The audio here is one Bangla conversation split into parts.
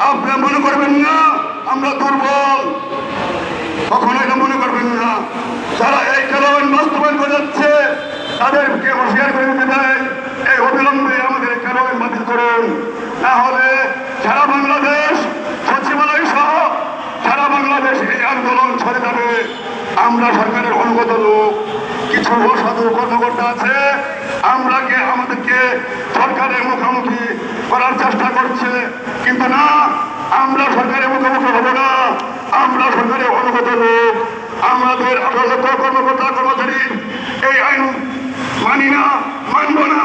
আপনারা মনে করবেন না আমরা দুর্বল, কখনো এটা মনে করবেন না। যারা এই কালাবান বাস্তবায়ন করে যাচ্ছে তাদেরকে হুঁশিয়ার করে দিতে দেয়, এই অবিলম্বে আমাদের কালাবান বাতিল করুন, না হলে সারা বাংলাদেশ সচিবালয় সহ সারা বাংলাদেশ এই আন্দোলন ছড়ে যাবে। আমরা সরকারের অনুগত লোক, কিছু অসাধু কর্মকর্তা আছে আমাদেরকে সরকারের মুখোমুখি করার চেষ্টা করছে, কিন্তু না, আমরা সরকারের মুখোমুখি হব না। আমরা সরকারের অনুগত লোক, আমাদের 18 লক্ষ কর্মকর্তা কর্মচারী এই আইন মানি না, মানব না।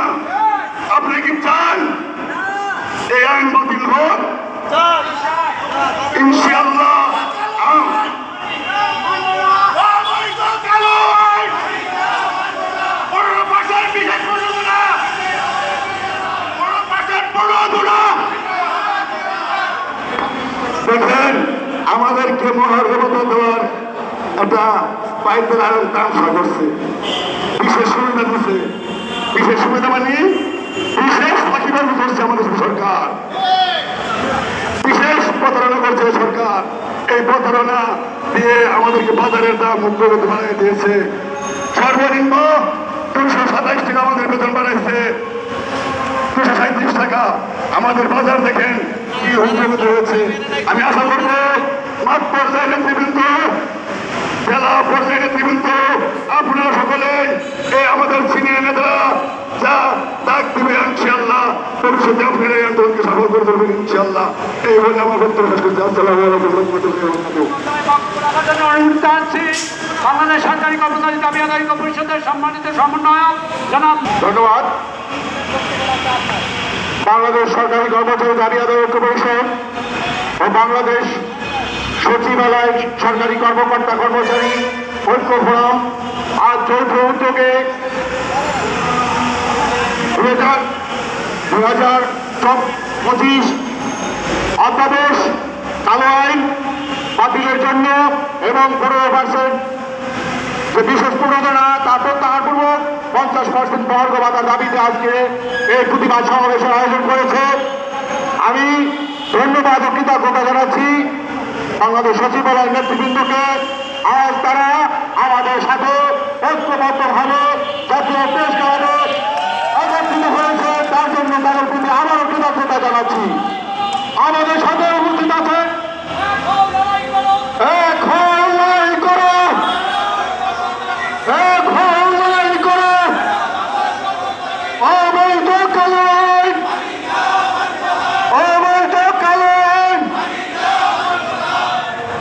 আপনি কি চান এই আইন বাতিল হোক? ইনশাআল্লাহ দেখেন, আমাদেরকে মহার্ঘবতা দেওয়ার একটা পাইপের আকাঙ্ক্ষা করছে, বিশেষ সুবিধা দিচ্ছে। বিশেষ সুবিধা মানে বিশেষ ফাঁকিবাজি করছে আমাদের সরকার, বিশেষ প্রতারণা করছে সরকার। এই প্রতারণা দিয়ে আমাদেরকে বাজারের দাম মুখ্যমন্ত্রী বানিয়ে দিয়েছে। সর্বনিম্ন 227 টাকা আমাদের বেতন বাড়াইছে, 237 টাকা। আমাদের বাজার দেখেন কি হুমকি হয়েছে। আমি আশা করব মাঠ পর্যায়ে নেতৃবৃন্দ, জেলা পর্যায়ে নেতৃবৃন্দ, আপনারা সকলে এই আমাদের সিনিয়র নেতারা যা ডাক দিবে ইনশাআল্লাহ ভবিষ্যতে আপনারা এই আন্দোলনকে সফল করে দেবেন ইনশাআল্লাহ। এই বলে আমার বক্তব্য শেষ করছি। আসসালামু আলাইকুম ওয়া রাহমাতুল্লাহি। বাংলাদেশ সরকারি কর্মচারী দাবি আদায় পরিষদের সম্মানিত সমন্বয়ক জনাব। ধন্যবাদ। বাংলাদেশ সরকারি কর্মচারী দাবি আদায় ঐক্য পরিষদ ও বাংলাদেশ সচিবালয় সরকারি কর্মকর্তা কর্মচারী ঐক্য ফোরাম আজ যৌথ উদ্যোগে 2025 অধ্যাদেশ কালো আইন বাতিলের জন্য এবং 15% যে বিশেষ প্রণোদনা তা প্রত্যাহারপূর্বক 50% মহার্ঘ ভাতার দাবিতে আজকে এই প্রতিবাদ সমাবেশের আয়োজন করেছে। আমি ধন্যবাদ ও কৃতজ্ঞতা জানাচ্ছি বাংলাদেশ সচিবালয়ের নেতৃবৃন্দকে। আজ তারা আমাদের সাথে ঐক্যবদ্ধভাবে জাতীয় প্রেস ক্লাবে একত্রিত হয়েছে, তার জন্য তাদের প্রতি আবারও কৃতজ্ঞতা জানাচ্ছি।